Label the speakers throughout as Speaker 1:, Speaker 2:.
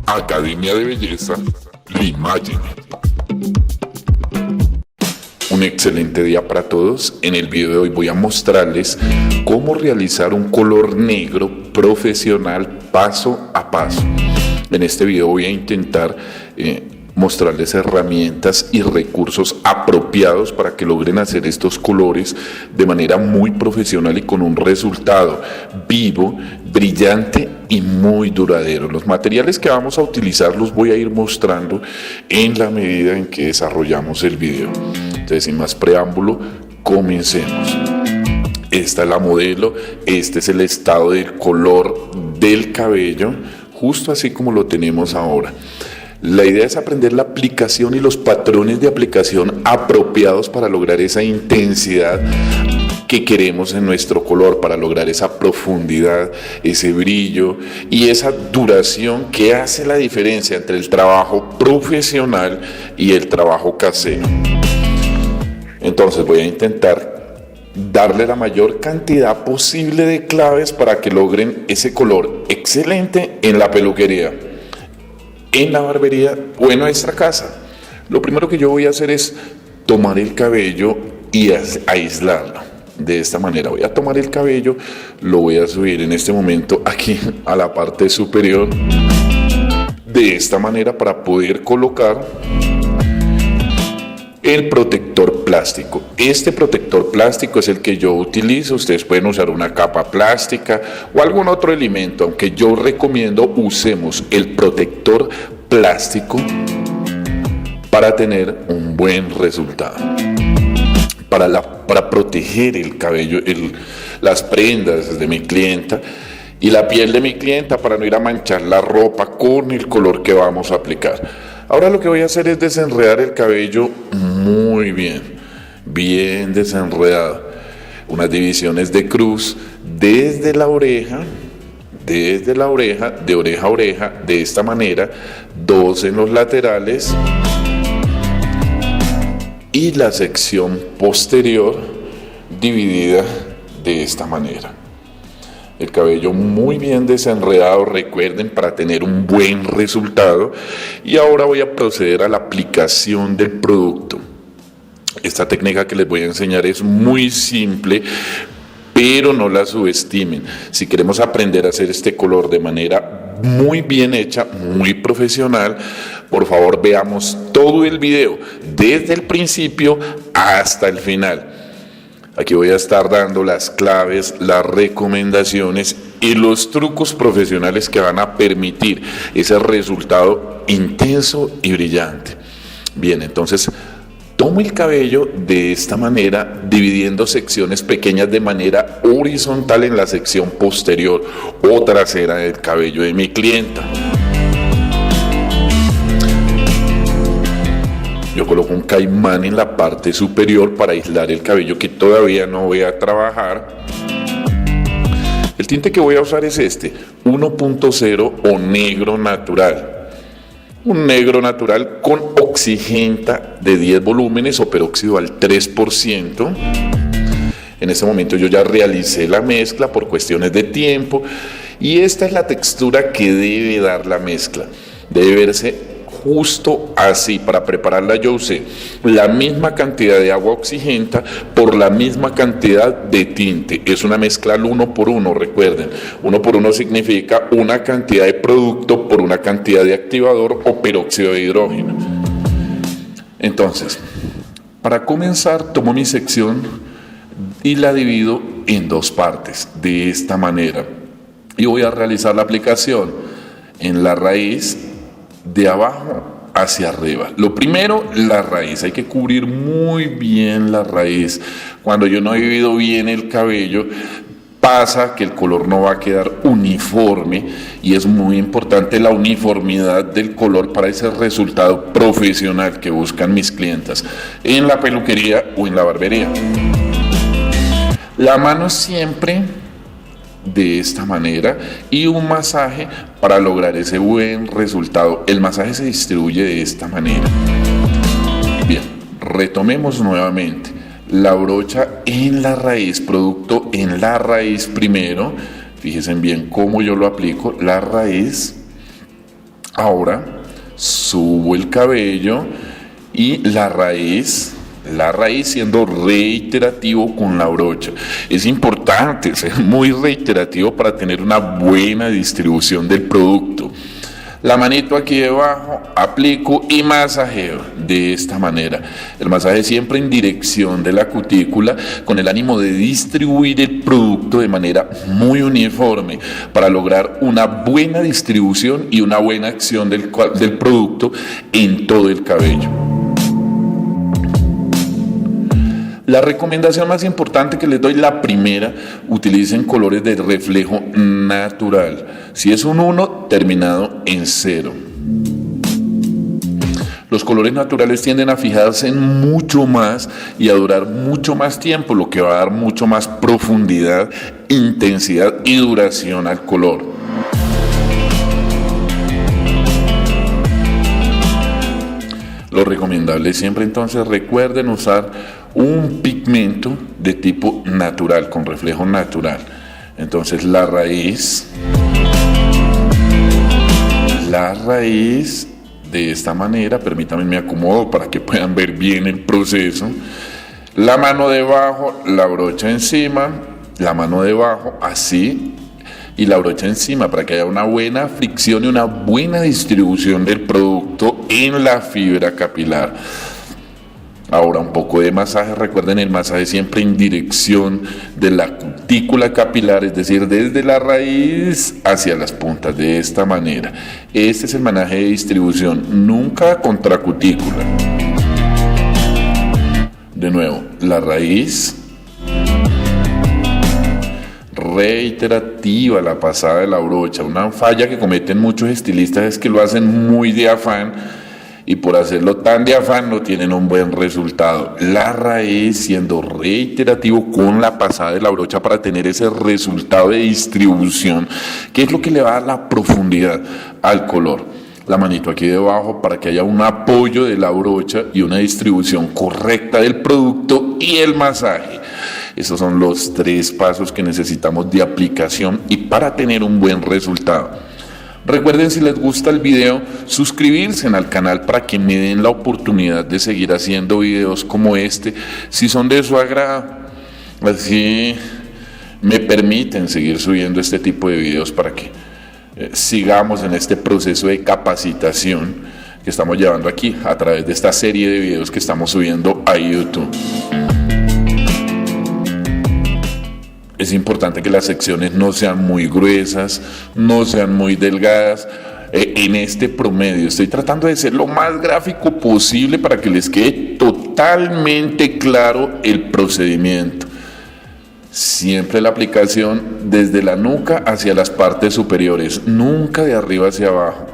Speaker 1: Academia de Belleza Limagen. Un excelente día para todos. En el video de hoy voy a mostrarles cómo realizar un color negro profesional paso a paso. En este video voy a intentar mostrarles herramientas y recursos apropiados para que logren hacer estos colores de manera muy profesional y con un resultado vivo, brillante y muy duradero. Los materiales que vamos a utilizar los voy a ir mostrando en la medida en que desarrollamos el video. Entonces, sin más preámbulo, comencemos. Esta es la modelo, este es el estado del color del cabello, justo así como lo tenemos ahora. La idea es aprender la aplicación y los patrones de aplicación apropiados para lograr esa intensidad que queremos en nuestro color, para lograr esa profundidad, ese brillo y esa duración que hace la diferencia entre el trabajo profesional y el trabajo casero. Entonces voy a intentar darle la mayor cantidad posible de claves para que logren ese color excelente en la peluquería, en la barbería o en nuestra casa. Lo primero que yo voy a hacer es tomar el cabello y aislarlo. De esta manera voy a tomar el cabello, lo voy a subir en este momento aquí a la parte superior. De esta manera para poder colocar el protector plástico. Este protector plástico es el que yo utilizo. Ustedes pueden usar una capa plástica o algún otro elemento, aunque yo recomiendo usemos el protector plástico para tener un buen resultado. Para proteger el cabello, las prendas de mi clienta y la piel de mi clienta, para no ir a manchar la ropa con el color que vamos a aplicar. Ahora lo que voy a hacer es desenredar el cabello muy bien desenredado. Unas divisiones de cruz desde la oreja, de oreja a oreja, de esta manera, 2 en los laterales y la sección posterior dividida de esta manera. El cabello muy bien desenredado, recuerden, para tener un buen resultado. Y ahora voy a proceder a la aplicación del producto. Esta técnica que les voy a enseñar es muy simple, pero no la subestimen. Si queremos aprender a hacer este color de manera muy bien hecha, muy profesional, por favor veamos todo el video, desde el principio hasta el final. Aquí voy a estar dando las claves, las recomendaciones y los trucos profesionales que van a permitir ese resultado intenso y brillante. Bien, entonces tomo el cabello de esta manera, dividiendo secciones pequeñas de manera horizontal en la sección posterior o trasera del cabello de mi clienta. Yo coloco un caimán en la parte superior para aislar el cabello que todavía no voy a trabajar. El tinte que voy a usar es este, 1.0 o negro natural. Un negro natural con oxigenta de 10 volúmenes o peróxido al 3%. En este momento yo ya realicé la mezcla por cuestiones de tiempo y esta es la textura que debe dar la mezcla. Debe verse justo así. Para prepararla yo usé la misma cantidad de agua oxigenta por la misma cantidad de tinte. Es una mezcla al 1 por 1, recuerden. 1 por 1 significa una cantidad de producto por una cantidad de activador o peróxido de hidrógeno. Entonces, para comenzar, tomo mi sección y la divido en 2 partes, de esta manera. Y voy a realizar la aplicación en la raíz, de abajo hacia arriba. Lo primero, la raíz. Hay que cubrir muy bien la raíz. Cuando yo no he dividido bien el cabello, pasa que el color no va a quedar uniforme y es muy importante la uniformidad del color para ese resultado profesional que buscan mis clientas en la peluquería o en la barbería. La mano siempre de esta manera y un masaje para lograr ese buen resultado. El masaje se distribuye de esta manera. Bien, retomemos nuevamente. La brocha en la raíz, producto en la raíz primero. Fíjense bien cómo yo lo aplico, la raíz, Ahora subo el cabello y la raíz siendo reiterativo con la brocha. Es importante ser muy reiterativo para tener una buena distribución del producto. La manito aquí debajo, aplico y masajeo de esta manera. El masaje siempre en dirección de la cutícula con el ánimo de distribuir el producto de manera muy uniforme para lograr una buena distribución y una buena acción del producto en todo el cabello. La recomendación más importante que les doy, la primera, utilicen colores de reflejo natural. Si es un 1, terminado en 0. Los colores naturales tienden a fijarse en mucho más y a durar mucho más tiempo, lo que va a dar mucho más profundidad, intensidad y duración al color. Lo recomendable siempre, entonces, recuerden usar un pigmento de tipo natural, con reflejo natural. Entonces la raíz de esta manera, permítanme me acomodo para que puedan ver bien el proceso. La mano debajo, la brocha encima, la mano debajo, así, y la brocha encima para que haya una buena fricción y una buena distribución del producto en la fibra capilar. Ahora un poco de masaje, recuerden el masaje siempre en dirección de la cutícula capilar, es decir, desde la raíz hacia las puntas, de esta manera. Este es el masaje de distribución, nunca contra cutícula. De nuevo, la raíz, reiterativa la pasada de la brocha. Una falla que cometen muchos estilistas es que lo hacen muy de afán, y por hacerlo tan de afán no tienen un buen resultado. La raíz siendo reiterativo con la pasada de la brocha para tener ese resultado de distribución, que es lo que le va a dar la profundidad al color. La manito aquí debajo para que haya un apoyo de la brocha y una distribución correcta del producto, y el masaje. Esos son los 3 pasos que necesitamos de aplicación y para tener un buen resultado. Recuerden, si les gusta el video, suscribirse al canal para que me den la oportunidad de seguir haciendo videos como este, si son de su agrado. Así me permiten seguir subiendo este tipo de videos para que sigamos en este proceso de capacitación que estamos llevando aquí a través de esta serie de videos que estamos subiendo a YouTube. Es importante que las secciones no sean muy gruesas, no sean muy delgadas. En este promedio estoy tratando de ser lo más gráfico posible para que les quede totalmente claro el procedimiento. Siempre la aplicación desde la nuca hacia las partes superiores, nunca de arriba hacia abajo.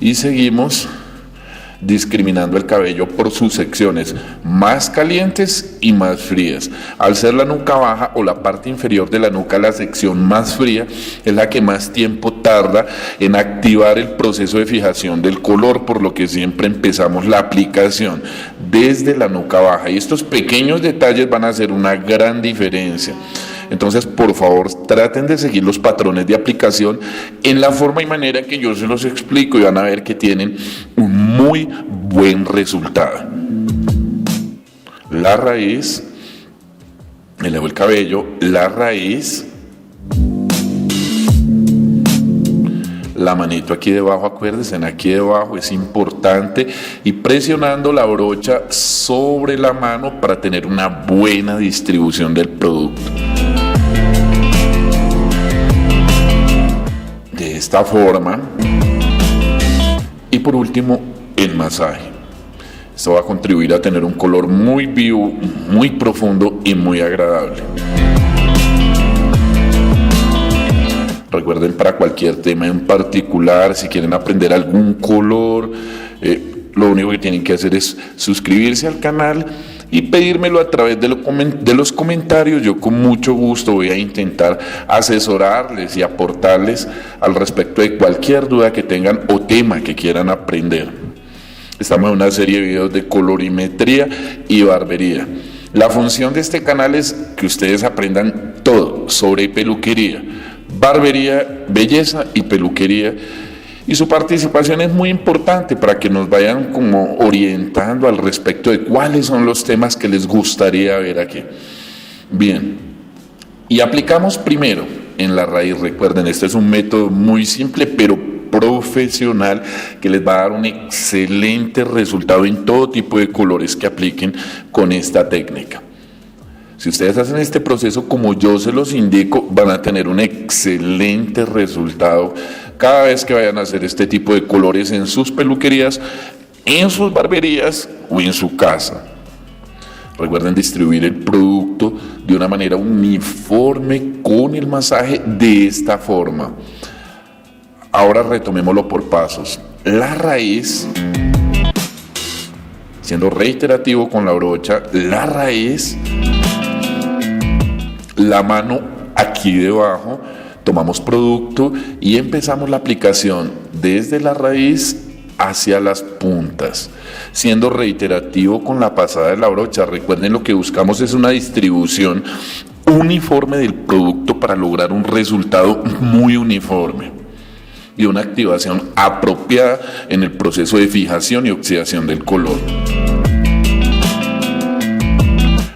Speaker 1: Y seguimos discriminando el cabello por sus secciones más calientes y más frías. Al ser la nuca baja o la parte inferior de la nuca, la sección más fría es la que más tiempo tarda en activar el proceso de fijación del color, por lo que siempre empezamos la aplicación desde la nuca baja, y estos pequeños detalles van a hacer una gran diferencia. Entonces, por favor, traten de seguir los patrones de aplicación en la forma y manera que yo se los explico, y van a ver que tienen un muy buen resultado. La raíz, elevo el cabello, la raíz, la manito aquí debajo, acuérdense, aquí debajo es importante, y presionando la brocha sobre la mano para tener una buena distribución del producto. De esta forma. Y por último, el masaje. Esto va a contribuir a tener un color muy vivo, muy profundo y muy agradable. Recuerden, para cualquier tema en particular, si quieren aprender algún color, lo único que tienen que hacer es suscribirse al canal y pedírmelo a través de los comentarios. Yo con mucho gusto voy a intentar asesorarles y aportarles al respecto de cualquier duda que tengan o tema que quieran aprender. Estamos en una serie de videos de colorimetría y barbería. La función de este canal es que ustedes aprendan todo sobre peluquería, barbería, belleza y peluquería, Y su participación es muy importante para que nos vayan como orientando al respecto de cuáles son los temas que les gustaría ver aquí. Bien, y aplicamos primero en la raíz. Recuerden, este es un método muy simple pero profesional que les va a dar un excelente resultado en todo tipo de colores que apliquen con esta técnica. Si ustedes hacen este proceso como yo se los indico, van a tener un excelente resultado cada vez que vayan a hacer este tipo de colores en sus peluquerías, en sus barberías o en su casa. Recuerden distribuir el producto de una manera uniforme con el masaje de esta forma. Ahora retomémoslo por pasos. La raíz, siendo reiterativo con la brocha, la raíz, la mano aquí debajo, tomamos producto y empezamos la aplicación desde la raíz hacia las puntas, siendo reiterativo con la pasada de la brocha. Recuerden, lo que buscamos es una distribución uniforme del producto para lograr un resultado muy uniforme y una activación apropiada en el proceso de fijación y oxidación del color.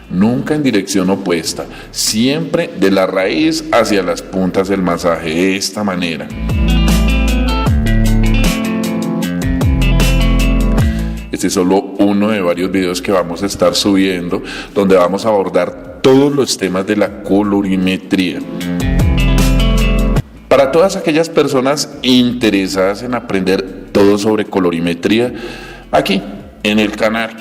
Speaker 1: Nunca en dirección opuesta, siempre de la raíz hacia las puntas del masaje, de esta manera. Este es solo uno de varios videos que vamos a estar subiendo, donde vamos a abordar todos los temas de la colorimetría. Para todas aquellas personas interesadas en aprender todo sobre colorimetría, aquí en el canal.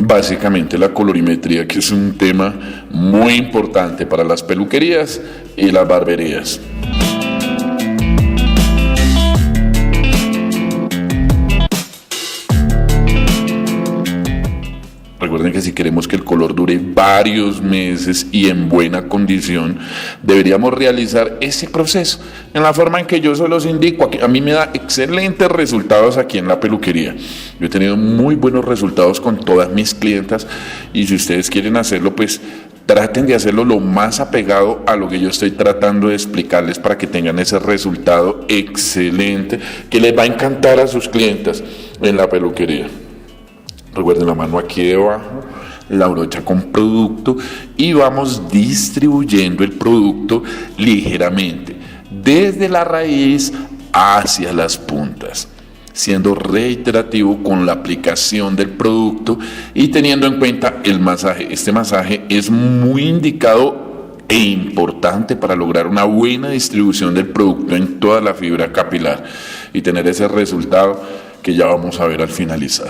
Speaker 1: Básicamente la colorimetría, que es un tema muy importante para las peluquerías y las barberías. Recuerden que si queremos que el color dure varios meses y en buena condición, deberíamos realizar ese proceso en la forma en que yo se los indico. A mí me da excelentes resultados aquí en la peluquería. Yo he tenido muy buenos resultados con todas mis clientas y si ustedes quieren hacerlo, pues traten de hacerlo lo más apegado a lo que yo estoy tratando de explicarles para que tengan ese resultado excelente que les va a encantar a sus clientas en la peluquería. Recuerden, la mano aquí debajo, la brocha con producto y vamos distribuyendo el producto ligeramente desde la raíz hacia las puntas, siendo reiterativo con la aplicación del producto y teniendo en cuenta el masaje. Este masaje es muy indicado e importante para lograr una buena distribución del producto en toda la fibra capilar y tener ese resultado que ya vamos a ver al finalizar.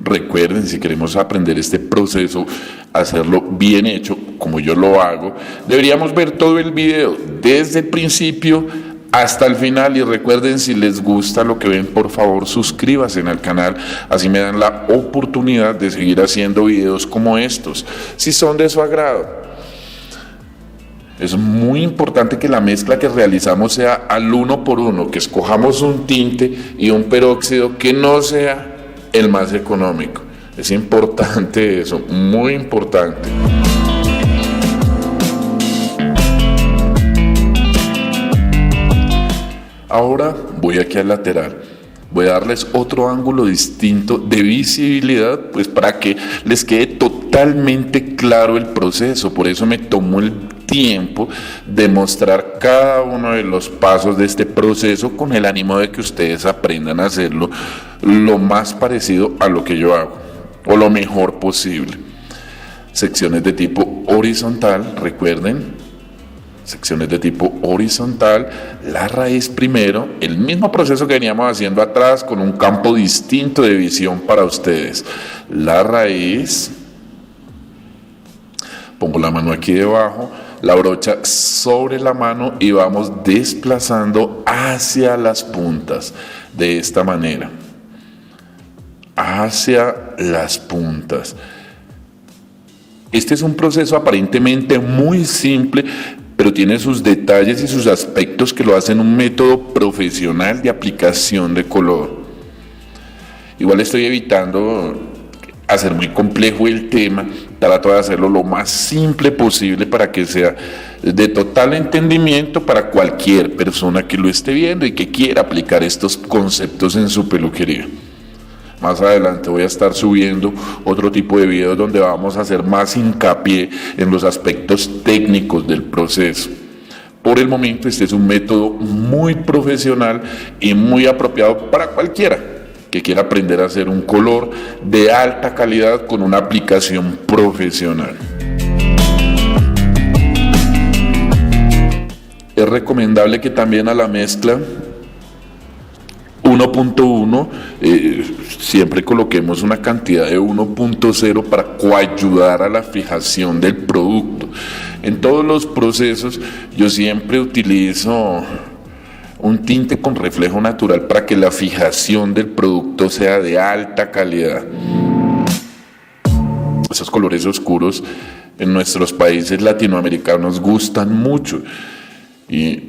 Speaker 1: Recuerden, si queremos aprender este proceso, hacerlo bien hecho, como yo lo hago, deberíamos ver todo el video, desde el principio hasta el final. Y recuerden, si les gusta lo que ven, por favor suscríbanse al canal, así me dan la oportunidad de seguir haciendo videos como estos, si son de su agrado. Es muy importante que la mezcla que realizamos sea al 1:1, que escojamos un tinte y un peróxido que no sea el más económico. Es importante eso, muy importante. Ahora voy aquí al lateral. Voy a darles otro ángulo distinto de visibilidad, pues para que les quede totalmente claro el proceso. Por eso me tomo el tiempo de mostrar cada uno de los pasos de este proceso con el ánimo de que ustedes aprendan a hacerlo lo más parecido a lo que yo hago o lo mejor posible. Secciones de tipo horizontal, recuerden, secciones de tipo horizontal, la raíz primero, el mismo proceso que veníamos haciendo atrás con un campo distinto de visión para ustedes. La raíz, pongo la mano aquí debajo, la brocha sobre la mano y vamos desplazando hacia las puntas de esta manera, hacia las puntas. Este es un proceso aparentemente muy simple, pero tiene sus detalles y sus aspectos que lo hacen un método profesional de aplicación de color. Igual estoy evitando hacer muy complejo el tema, trato de hacerlo lo más simple posible para que sea de total entendimiento para cualquier persona que lo esté viendo y que quiera aplicar estos conceptos en su peluquería. Más adelante voy a estar subiendo otro tipo de videos donde vamos a hacer más hincapié en los aspectos técnicos del proceso. Por el momento este es un método muy profesional y muy apropiado para cualquiera que quiera aprender a hacer un color de alta calidad con una aplicación profesional. Es recomendable que también a la mezcla 1.1 siempre coloquemos una cantidad de 1.0 para coayudar a la fijación del producto. En todos los procesos yo siempre utilizo un tinte con reflejo natural para que la fijación del producto sea de alta calidad. Esos colores oscuros en nuestros países latinoamericanos gustan mucho y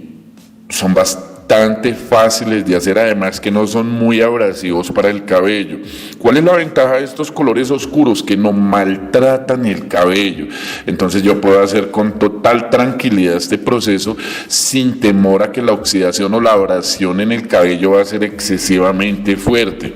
Speaker 1: son bastante fáciles de hacer, además que no son muy abrasivos para el cabello. ¿Cuál es la ventaja de estos colores oscuros? Que no maltratan el cabello. Entonces yo puedo hacer con total tranquilidad este proceso sin temor a que la oxidación o la abrasión en el cabello va a ser excesivamente fuerte.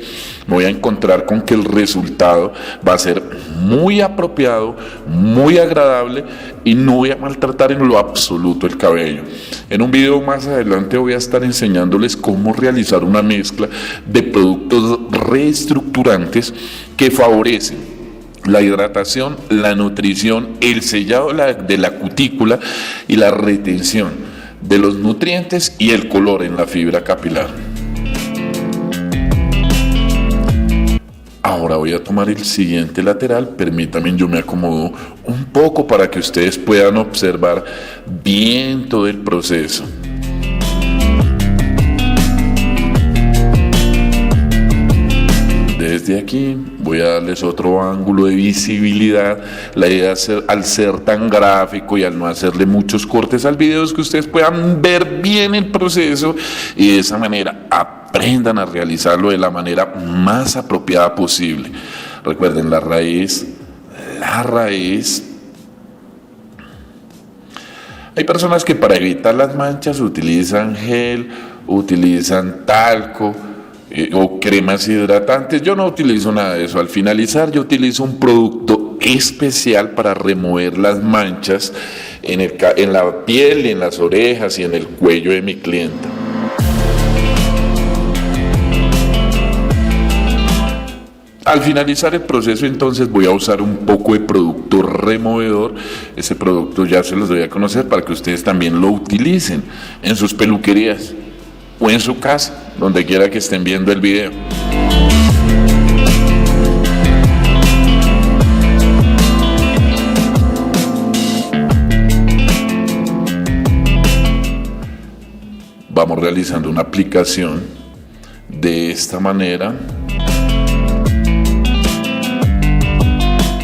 Speaker 1: Me voy a encontrar con que el resultado va a ser muy apropiado, muy agradable y no voy a maltratar en lo absoluto el cabello. En un video más adelante voy a estar enseñándoles cómo realizar una mezcla de productos reestructurantes que favorecen la hidratación, la nutrición, el sellado de la cutícula y la retención de los nutrientes y el color en la fibra capilar. Ahora voy a tomar el siguiente lateral, permítanme, yo me acomodo un poco para que ustedes puedan observar bien todo el proceso. Desde aquí voy a darles otro ángulo de visibilidad. La idea es al ser tan gráfico y al no hacerle muchos cortes al video es que ustedes puedan ver bien el proceso y de esa manera aprendan a realizarlo de la manera más apropiada posible. Recuerden la raíz. Hay personas que para evitar las manchas utilizan gel, utilizan talco o cremas hidratantes. Yo no utilizo nada de eso. Al finalizar yo utilizo un producto especial para remover las manchas en la piel, en las orejas y en el cuello de mi clienta. Al finalizar el proceso entonces voy a usar un poco de producto removedor. Ese producto ya se los doy a conocer para que ustedes también lo utilicen en sus peluquerías o en su casa, donde quiera que estén viendo el video. Vamos realizando una aplicación de esta manera.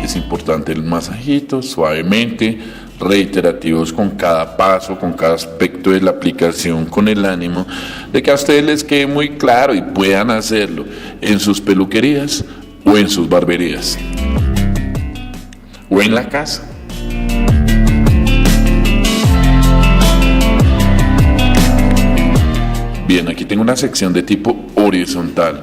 Speaker 1: Es importante el masajito, suavemente, reiterativos con cada paso, con cada aspecto de la aplicación, con el ánimo de que a ustedes les quede muy claro y puedan hacerlo en sus peluquerías o en sus barberías o en la casa. Bien, aquí tengo una sección de tipo horizontal.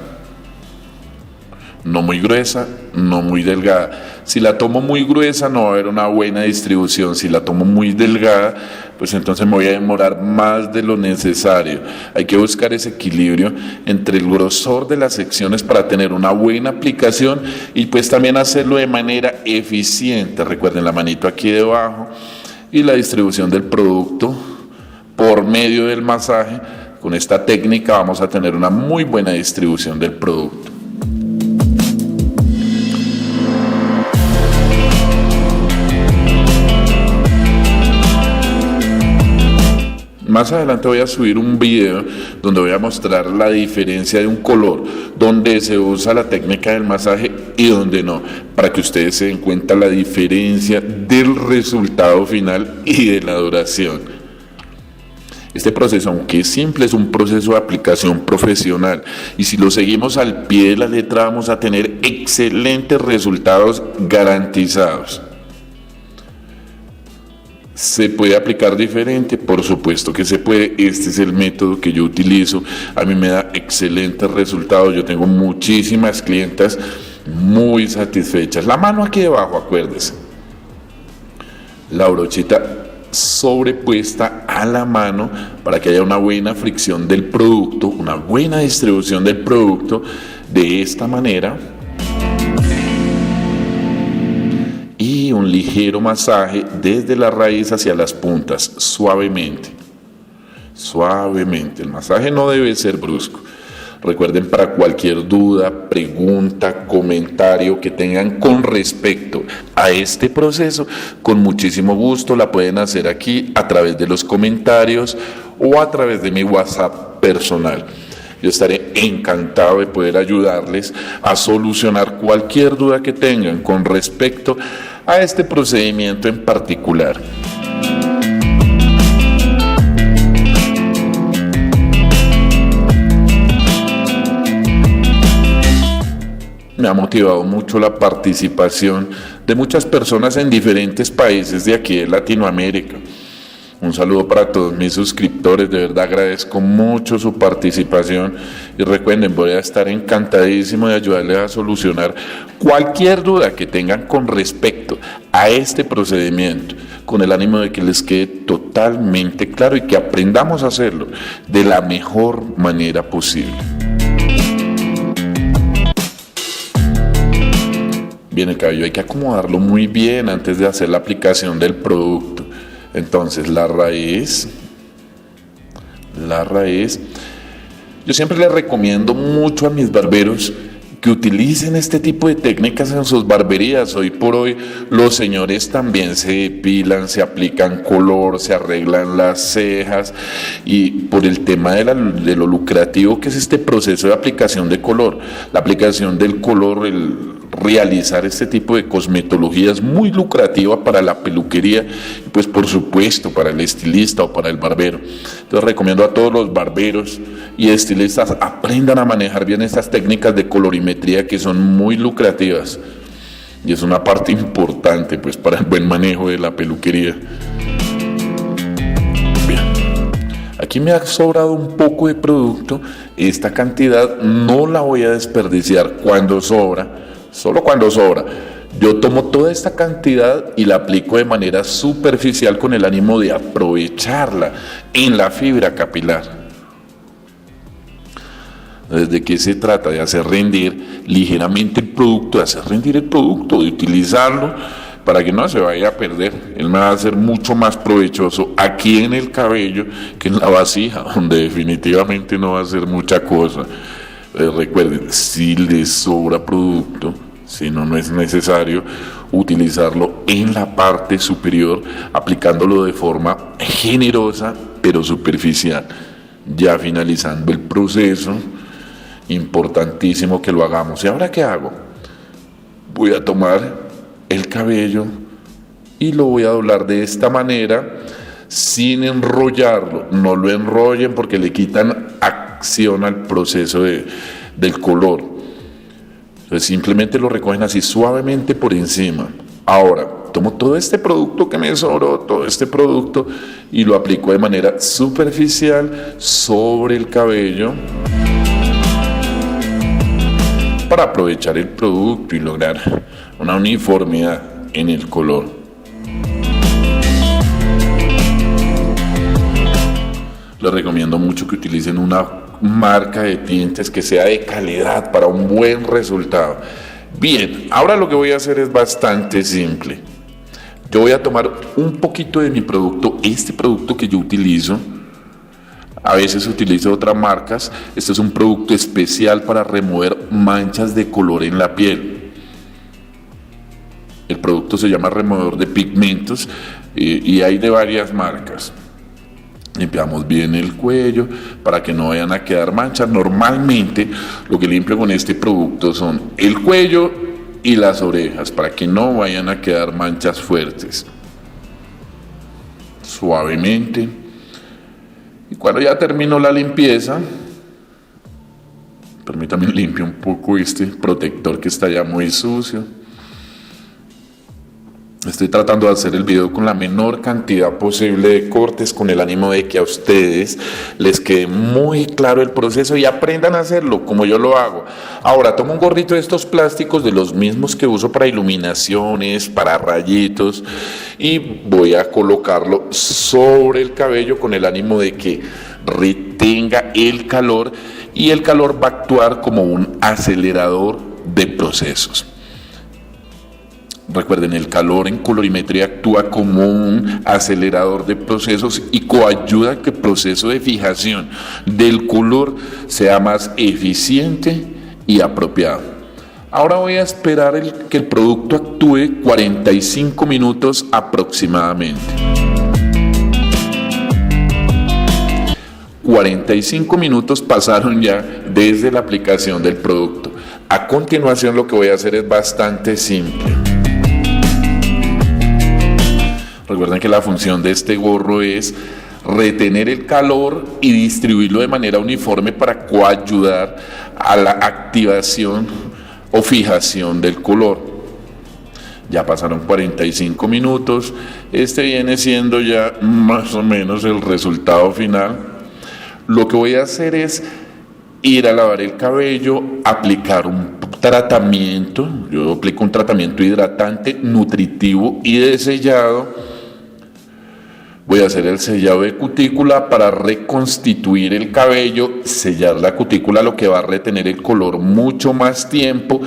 Speaker 1: No muy gruesa, no muy delgada. Si la tomo muy gruesa no va a haber una buena distribución. Si la tomo muy delgada, pues entonces me voy a demorar más de lo necesario. Hay que buscar ese equilibrio entre el grosor de las secciones para tener una buena aplicación y pues también hacerlo de manera eficiente. Recuerden la manito aquí debajo y la distribución del producto por medio del masaje. Con esta técnica vamos a tener una muy buena distribución del producto. Más adelante voy a subir un video donde voy a mostrar la diferencia de un color, donde se usa la técnica del masaje y donde no, para que ustedes se den cuenta la diferencia del resultado final y de la duración. Este proceso, aunque es simple, es un proceso de aplicación profesional y si lo seguimos al pie de la letra vamos a tener excelentes resultados garantizados. ¿Se puede aplicar diferente? Por supuesto que se puede. Este es el método que yo utilizo. A mí me da excelentes resultados. Yo tengo muchísimas clientas muy satisfechas. La mano aquí debajo, acuérdese. La brochita sobrepuesta a la mano para que haya una buena fricción del producto, una buena distribución del producto de esta manera. Y un ligero masaje desde la raíz hacia las puntas, suavemente. Suavemente. El masaje no debe ser brusco. Recuerden, para cualquier duda, pregunta, comentario que tengan con respecto a este proceso, con muchísimo gusto la pueden hacer aquí a través de los comentarios o a través de mi WhatsApp personal. Yo estaré encantado de poder ayudarles a solucionar cualquier duda que tengan con respecto a este procedimiento en particular. Me ha motivado mucho la participación de muchas personas en diferentes países de aquí de Latinoamérica. Un saludo para todos mis suscriptores, de verdad agradezco mucho su participación y recuerden, voy a estar encantadísimo de ayudarles a solucionar cualquier duda que tengan con respecto a este procedimiento, con el ánimo de que les quede totalmente claro y que aprendamos a hacerlo de la mejor manera posible. Bien, el cabello hay que acomodarlo muy bien antes de hacer la aplicación del producto. Entonces la raíz, yo siempre les recomiendo mucho a mis barberos que utilicen este tipo de técnicas en sus barberías. Hoy por hoy los señores también se depilan, se aplican color, se arreglan las cejas y por el tema de lo lucrativo que es este proceso de aplicación de color, la aplicación del color, realizar este tipo de cosmetología es muy lucrativa para la peluquería y pues por supuesto para el estilista o para el barbero. Entonces recomiendo a todos los barberos y estilistas aprendan a manejar bien estas técnicas de colorimetría que son muy lucrativas y es una parte importante pues para el buen manejo de la peluquería. Bien, aquí me ha sobrado un poco de producto. Esta cantidad no la voy a desperdiciar cuando sobra. Solo cuando sobra. Yo tomo toda esta cantidad y la aplico de manera superficial con el ánimo de aprovecharla en la fibra capilar. ¿De qué se trata? De hacer rendir ligeramente el producto, de utilizarlo para que no se vaya a perder. Él me va a ser mucho más provechoso aquí en el cabello que en la vasija, donde definitivamente no va a hacer mucha cosa. Recuerden, si les sobra producto, si no es necesario utilizarlo en la parte superior, aplicándolo de forma generosa pero superficial. Ya finalizando el proceso, importantísimo que lo hagamos. ¿Y ahora qué hago? Voy a tomar el cabello y lo voy a doblar de esta manera sin enrollarlo. No lo enrollen porque le quitan acción al proceso del color. Entonces simplemente lo recogen así suavemente por encima. Ahora tomo todo este producto que me sobró, todo este producto, y lo aplico de manera superficial sobre el cabello para aprovechar el producto y lograr una uniformidad en el color. Les recomiendo mucho que utilicen una marca de tintes que sea de calidad para un buen resultado. Bien, ahora lo que voy a hacer es bastante simple. Yo voy a tomar un poquito de mi producto, este producto que yo utilizo. A veces utilizo otras marcas. Este es un producto especial para remover manchas de color en la piel. El producto se llama removedor de pigmentos y hay de varias marcas. Limpiamos bien el cuello para que no vayan a quedar manchas. Normalmente lo que limpio con este producto son el cuello y las orejas para que no vayan a quedar manchas fuertes. Suavemente. Cuando ya termino la limpieza, permítame limpio un poco este protector que está ya muy sucio. Estoy tratando de hacer el video con la menor cantidad posible de cortes, con el ánimo de que a ustedes les quede muy claro el proceso y aprendan a hacerlo como yo lo hago. Ahora tomo un gorrito de estos plásticos, de los mismos que uso para iluminaciones, para rayitos, y voy a colocarlo sobre el cabello con el ánimo de que retenga el calor, y el calor va a actuar como un acelerador de procesos. Recuerden, el calor en colorimetría actúa como un acelerador de procesos y coayuda a que el proceso de fijación del color sea más eficiente y apropiado. Ahora voy a esperar que el producto actúe 45 minutos aproximadamente. 45 minutos pasaron ya desde la aplicación del producto. A continuación lo que voy a hacer es bastante simple. Recuerden que la función de este gorro es retener el calor y distribuirlo de manera uniforme para coayudar a la activación o fijación del color. Ya pasaron 45 minutos, este viene siendo ya más o menos el resultado final. Lo que voy a hacer es ir a lavar el cabello, aplicar un tratamiento, yo aplico un tratamiento hidratante, nutritivo y de sellado. Voy a hacer el sellado de cutícula para reconstituir el cabello, sellar la cutícula, lo que va a retener el color mucho más tiempo.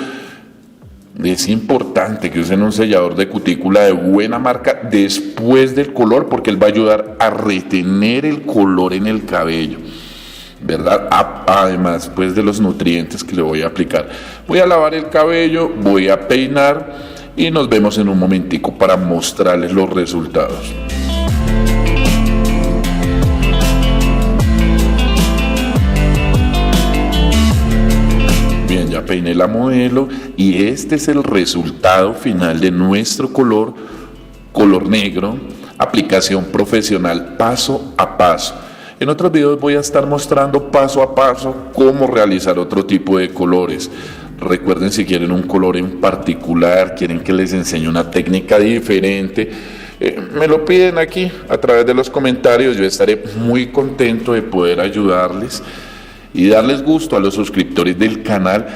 Speaker 1: Es importante que usen un sellador de cutícula de buena marca después del color, porque él va a ayudar a retener el color en el cabello, ¿verdad? Además, pues, de los nutrientes que le voy a aplicar. Voy a lavar el cabello, voy a peinar y nos vemos en un momentico para mostrarles los resultados. Bien, ya peiné la modelo y este es el resultado final de nuestro color negro, aplicación profesional paso a paso. En otros videos voy a estar mostrando paso a paso cómo realizar otro tipo de colores. Recuerden, si quieren un color en particular, quieren que les enseñe una técnica diferente, me lo piden aquí a través de los comentarios. Yo estaré muy contento de poder ayudarles y darles gusto a los suscriptores del canal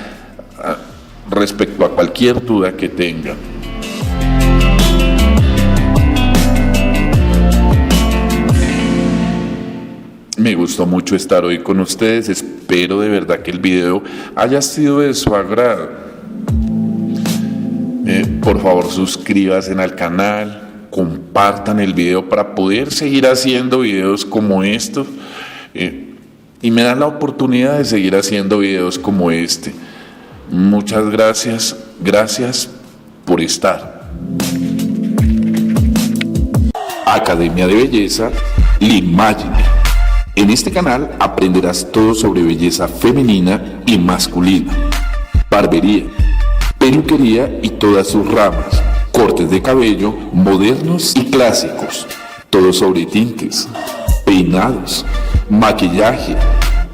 Speaker 1: respecto a cualquier duda que tengan. Me gustó mucho estar hoy con ustedes, espero de verdad que el video haya sido de su agrado. Por favor, suscríbanse al canal, compartan el video para poder seguir haciendo videos como estos, y me dan la oportunidad de seguir haciendo videos como este. Muchas gracias, gracias por estar. Academia de Belleza L'Imagine. En este canal aprenderás todo sobre belleza femenina y masculina, barbería, peluquería y todas sus ramas, cortes de cabello modernos y clásicos, todo sobre tintes, peinados, maquillaje,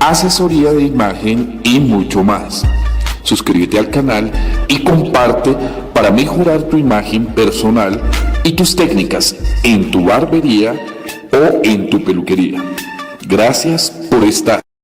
Speaker 1: asesoría de imagen y mucho más. Suscríbete al canal y comparte para mejorar tu imagen personal y tus técnicas en tu barbería o en tu peluquería. Gracias por estar.